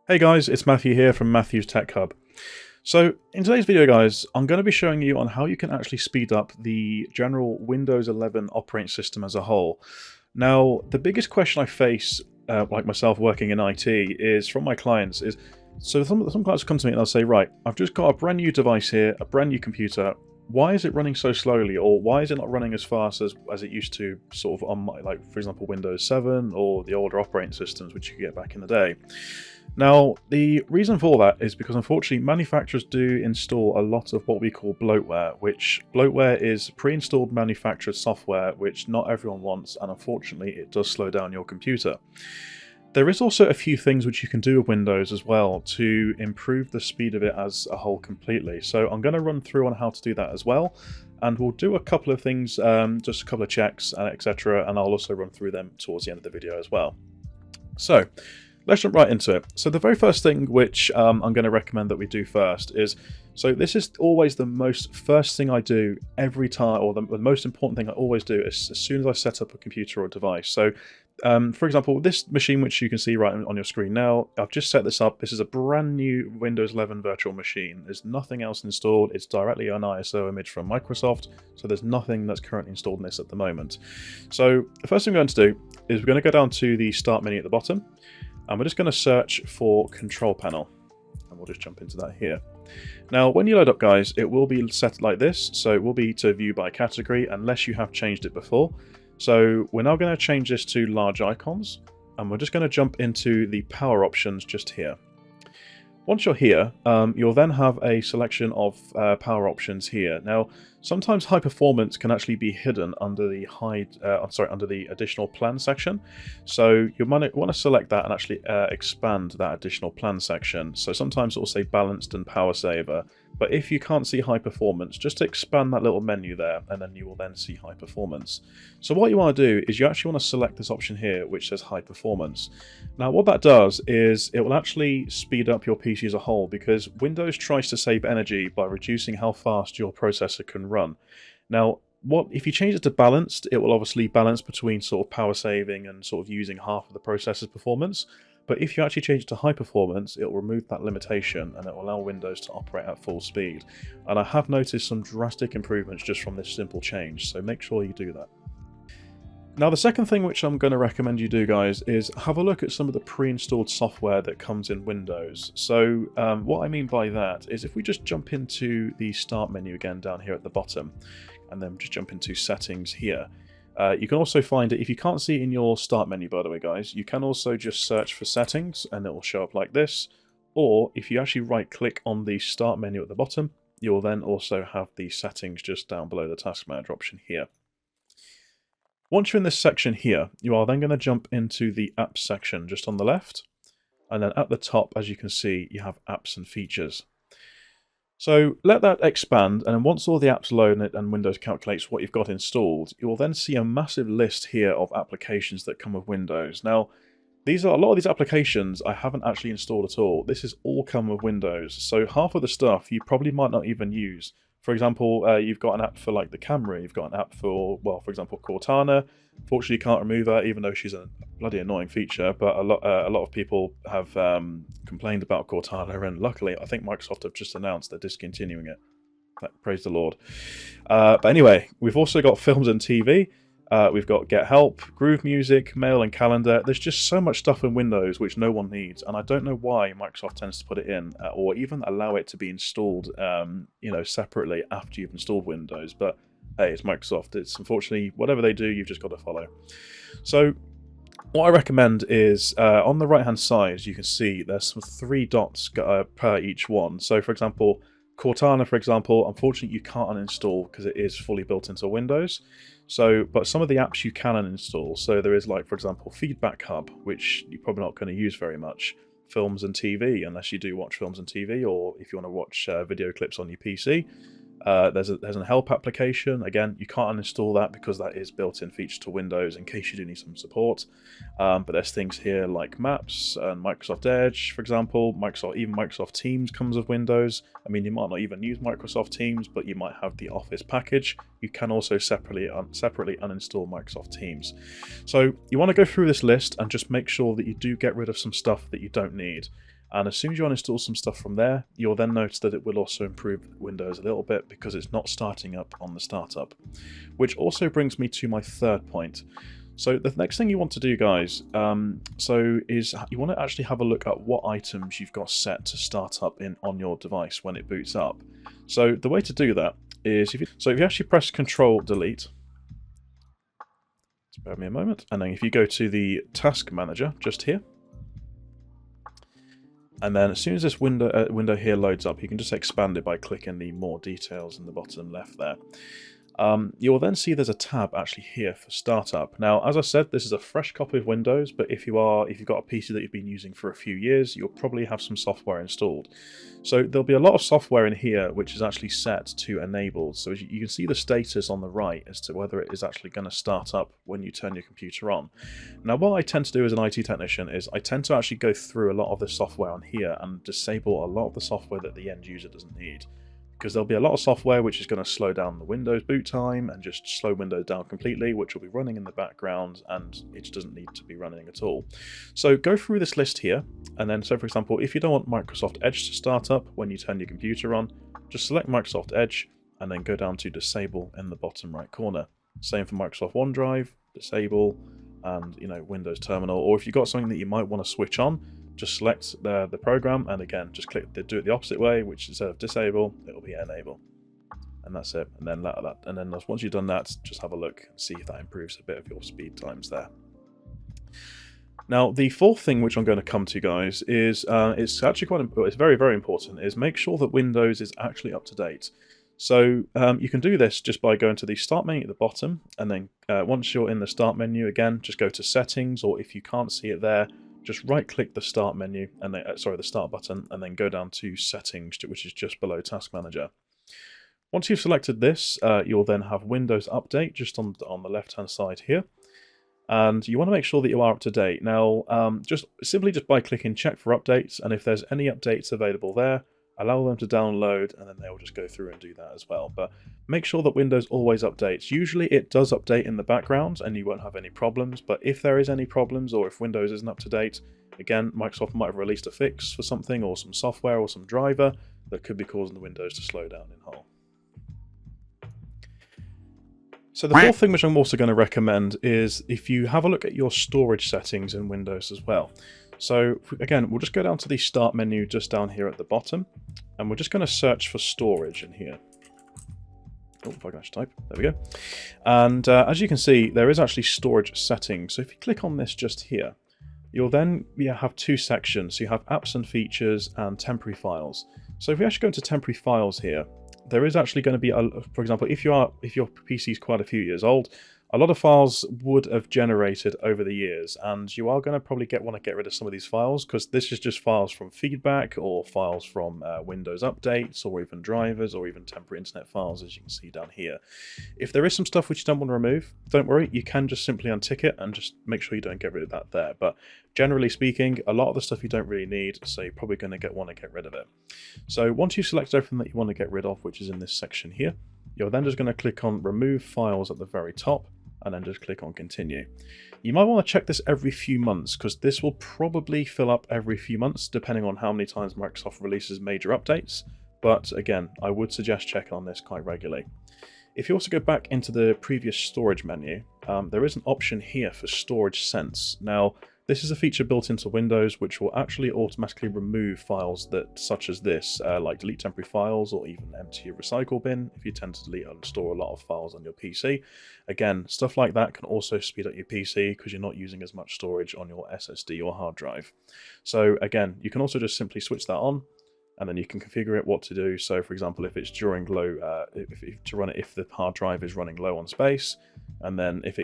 Hey guys, it's Matthew here from Matthew's Tech Hub. So in today's video guys, I'm going to be showing you on how you can actually speed up the general Windows 11 operating system as a whole. Now, the biggest question I face, like myself working in IT, is from my clients is, so some clients come to me and they'll say, right, I've just got a brand new device here, a brand new computer, why is it running so slowly, or why is it not running as fast as it used to sort of on my, like for example Windows 7 or the older operating systems which you could get back in the day. Now, the reason for that is because unfortunately manufacturers do install a lot of what we call bloatware, which bloatware is pre-installed manufactured software which not everyone wants, and unfortunately it does slow down your computer. There is also a few things which you can do with Windows as well to improve the speed of it as a whole completely. So I'm going to run through on how to do that as well, and we'll do a couple of things, just a couple of checks, etc. And I'll also run through them towards the end of the video as well. So let's jump right into it. So the very first thing which I'm going to recommend that we do first is, so this is always the first thing I do every time, or the most important thing I always do is as soon as I set up a computer or device. So for example, this machine which you can see right on your screen now, I've just set this up. This is a brand new Windows 11 virtual machine. There's nothing else installed. It's directly an ISO image from Microsoft, so there's nothing that's currently installed in this at the moment. So the first thing we're going to do is we're going to go down to the Start menu at the bottom, and we're just going to search for Control Panel, and we'll just jump into that here. Now, when you load up, guys, it will be set like this, so it will be to view by category unless you have changed it before. So we're now going to change this to large icons, and we're just going to jump into the power options just here. Once you're here, you'll then have a selection of power options here. Now, sometimes high performance can actually be hidden under the under the additional plan section. So you might want to select that and actually expand that additional plan section. So sometimes it will say balanced and power saver. But if you can't see high performance, just expand that little menu there, and then you will then see high performance. So what you want to do is you actually want to select this option here, which says high performance. Now what that does is it will actually speed up your PC as a whole, because Windows tries to save energy by reducing how fast your processor can run. Now, if you change it to balanced, it will obviously balance between sort of power saving and sort of using half of the processor's performance. But if you actually change it to high performance, it will remove that limitation and it will allow Windows to operate at full speed. And I have noticed some drastic improvements just from this simple change, so make sure you do that. Now, the second thing which I'm going to recommend you do, guys, is have a look at some of the pre-installed software that comes in Windows. So what I mean by that is if we just jump into the Start menu again down here at the bottom, and then just jump into Settings here. You can also find it, if you can't see it in your Start menu, by the way, guys, you can also just search for Settings and it will show up like this. Or if you actually right-click on the Start menu at the bottom, you will then also have the Settings just down below the Task Manager option here. Once you're in this section here, you are then going to jump into the Apps section just on the left. And then at the top, as you can see, you have Apps and Features. So let that expand, and once all the apps load and Windows calculates what you've got installed, you will then see a massive list here of applications that come with Windows. Now, a lot of these applications I haven't actually installed at all. This is all come with Windows, so half of the stuff you probably might not even use. For example, you've got an app for like the camera, you've got an app for, well, for example, Cortana. Fortunately, you can't remove her, even though she's a bloody annoying feature, but a lot of people have complained about Cortana, and luckily, I think Microsoft have just announced they're discontinuing it. Praise the Lord. But anyway, we've also got Films and TV. We've got Get Help, Groove Music, Mail and Calendar. There's just so much stuff in Windows which no one needs, and I don't know why Microsoft tends to put it in or even allow it to be installed, separately after you've installed Windows. But hey, it's Microsoft. It's unfortunately whatever they do, you've just got to follow. So what I recommend is on the right-hand side, you can see there's some 3 dots per each one. So for example, Cortana, for example, unfortunately you can't uninstall because it is fully built into Windows. So, but some of the apps you can uninstall. So there is, like, for example, Feedback Hub, which you're probably not going to use very much. Films and TV, unless you do watch films and TV, or if you want to watch video clips on your PC. There's a help application. Again, you can't uninstall that because that is built-in feature to Windows in case you do need some support. But there's things here like Maps and Microsoft Edge, for example. Even Microsoft Teams comes with Windows. I mean, you might not even use Microsoft Teams, but you might have the Office package. You can also separately uninstall Microsoft Teams. So you want to go through this list and just make sure that you do get rid of some stuff that you don't need. And as soon as you uninstall some stuff from there, you'll then notice that it will also improve Windows a little bit because it's not starting up on the startup. Which also brings me to my third point. So the next thing you want to do, guys, is you want to actually have a look at what items you've got set to start up on your device when it boots up. So the way to do that is, if you actually press Control Delete, spare me a moment, and then if you go to the Task Manager just here, and then as soon as this window here loads up, you can just expand it by clicking the More Details in the bottom left there. You will then see there's a tab actually here for startup. Now, as I said, this is a fresh copy of Windows, but if you've got a PC that you've been using for a few years, you'll probably have some software installed. So there'll be a lot of software in here which is actually set to enabled. So you can see the status on the right as to whether it is actually going to start up when you turn your computer on. Now, what I tend to do as an IT technician is I tend to actually go through a lot of the software on here and disable a lot of the software that the end user doesn't need. Because there'll be a lot of software which is going to slow down the Windows boot time and just slow Windows down completely, which will be running in the background and it just doesn't need to be running at all. So go through this list here, and then, so for example, if you don't want Microsoft Edge to start up when you turn your computer on, just select Microsoft Edge and then go down to Disable in the bottom right corner. Same for Microsoft OneDrive, Disable, and Windows Terminal. Or if you've got something that you might want to switch on, just select the program, and again, just do it the opposite way, which instead of disable, it'll be enable, and that's it. And then once you've done that, just have a look and see if that improves a bit of your speed times there. Now, the fourth thing which I'm going to come to, guys, is it's actually quite important. It's very, very important. Is make sure that Windows is actually up to date. So you can do this just by going to the Start menu at the bottom, and then once you're in the Start menu, again, just go to Settings, or if you can't see it there, just right-click the Start menu, and then the Start button, and then go down to Settings, which is just below Task Manager. Once you've selected this, you'll then have Windows Update just on the left-hand side here, and you want to make sure that you are up to date. Now, just by clicking Check for Updates, and if there's any updates available there, allow them to download, and then they'll just go through and do that as well. But make sure that Windows always updates. Usually it does update in the background and you won't have any problems, but if there is any problems or if Windows isn't up to date, again, Microsoft might have released a fix for something or some software or some driver that could be causing the Windows to slow down in whole. So the fourth thing which I'm also going to recommend is if you have a look at your storage settings in Windows as well. So again, we'll just go down to the Start menu just down here at the bottom, and we're just going to search for storage in here. Oh, if I can actually type, there we go. And as you can see, there is actually storage settings. So if you click on this just here, you'll then have two sections. So you have apps and features and temporary files. So if we actually go into temporary files here, there is actually going to be, for example, if your PC is quite a few years old, a lot of files would have generated over the years, and you are going to probably want to get rid of some of these files, because this is just files from feedback or files from Windows updates, or even drivers, or even temporary internet files, as you can see down here. If there is some stuff which you don't want to remove, don't worry, you can just simply untick it and just make sure you don't get rid of that there. But generally speaking, a lot of the stuff you don't really need, so you're probably going to want to get rid of it. So once you select everything that you want to get rid of, which is in this section here, you're then just going to click on Remove Files at the very top, and then just click on Continue. You might want to check this every few months, because this will probably fill up every few months depending on how many times Microsoft releases major updates, but again, I would suggest checking on this quite regularly. If you also go back into the previous storage menu, there is an option here for Storage Sense. Now, this is a feature built into Windows which will actually automatically remove files such as this, like delete temporary files or even empty your recycle bin if you tend to delete and store a lot of files on your PC. Again, stuff like that can also speed up your PC because you're not using as much storage on your SSD or hard drive. So again, you can also just simply switch that on, and then you can configure it what to do. So for example, if it's during low, if the hard drive is running low on space, and then if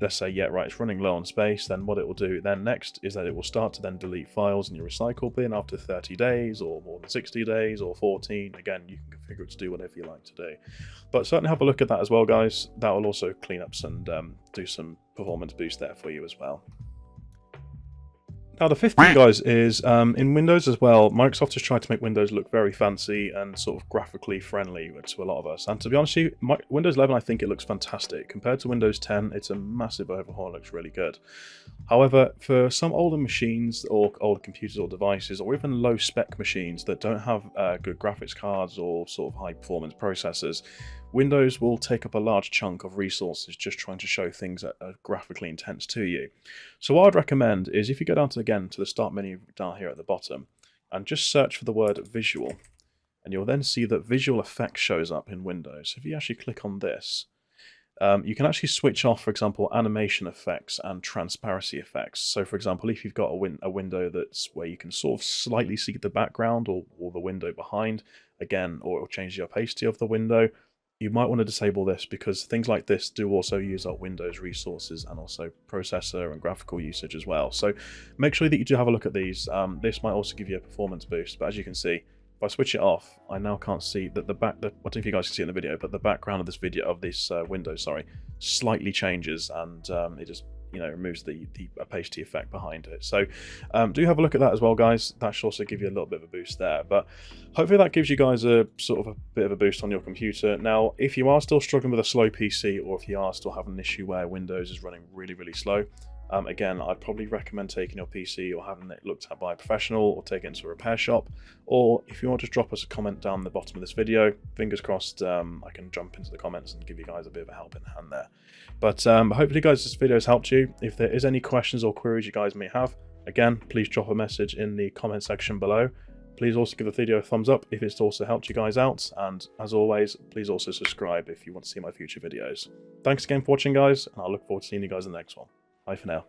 let's say, yeah, right, it's running low on space, then what it will do then next is that it will start to then delete files in your recycle bin after 30 days or more than 60 days or 14. Again, you can configure it to do whatever you like to do. But certainly have a look at that as well, guys. That will also clean up and do some performance boost there for you as well. Now the fifth thing, guys, is in Windows as well, Microsoft has tried to make Windows look very fancy and sort of graphically friendly to a lot of us. And to be honest with you, Windows 11, I think it looks fantastic. Compared to Windows 10, it's a massive overhaul, it looks really good. However, for some older machines or older computers or devices, or even low-spec machines that don't have good graphics cards or sort of high-performance processors, Windows will take up a large chunk of resources just trying to show things that are graphically intense to you. So what I'd recommend is if you go down to, again, to the start menu down here at the bottom, and just search for the word visual, and you'll then see that visual effects shows up in Windows. If you actually click on this, you can actually switch off, for example, animation effects and transparency effects. So, for example, if you've got a window that's where you can sort of slightly see the background or the window behind, again, or it'll change the opacity of the window, you might want to disable this because things like this do also use up Windows resources and also processor and graphical usage as well. So make sure that you do have a look at these. This might also give you a performance boost, but as you can see, if I switch it off, I now can't see that I don't know if you guys can see in the video, but the background of this window, slightly changes, and it just removes the opacity effect behind it. So do have a look at that as well, guys. That should also give you a little bit of a boost there. But hopefully that gives you guys a sort of a bit of a boost on your computer. Now, if you are still struggling with a slow PC, or if you are still having an issue where Windows is running really, really slow, again, I'd probably recommend taking your PC or having it looked at by a professional or taking it to a repair shop. Or if you want to drop us a comment down the bottom of this video, fingers crossed I can jump into the comments and give you guys a bit of a helping hand there. But hopefully, guys, this video has helped you. If there is any questions or queries you guys may have, again, please drop a message in the comment section below. Please also give the video a thumbs up if it's also helped you guys out. And as always, please also subscribe if you want to see my future videos. Thanks again for watching, guys, and I look forward to seeing you guys in the next one. Bye for now.